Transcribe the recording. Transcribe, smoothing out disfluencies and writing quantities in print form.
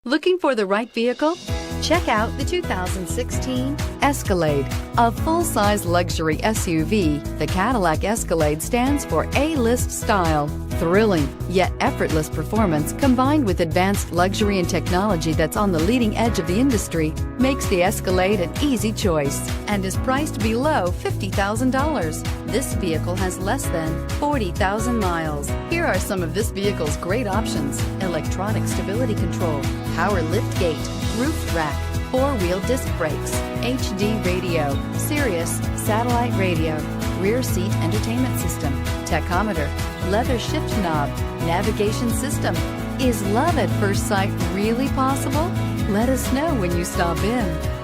Looking for the right vehicle? Check out the 2016 Escalade. A full-size luxury SUV, the Cadillac Escalade stands for A-list style. Thrilling, yet effortless performance combined with advanced luxury and technology that's on the leading edge of the industry makes the Escalade an easy choice and is priced below $50,000. This vehicle has less than 40,000 miles. Here are some of this vehicle's great options: electronic stability control, power lift gate, roof rack, four-wheel disc brakes, HD radio, Sirius satellite radio, rear seat entertainment system, tachometer, leather shift knob, navigation system. Is love at first sight really possible? Let us know when you stop in.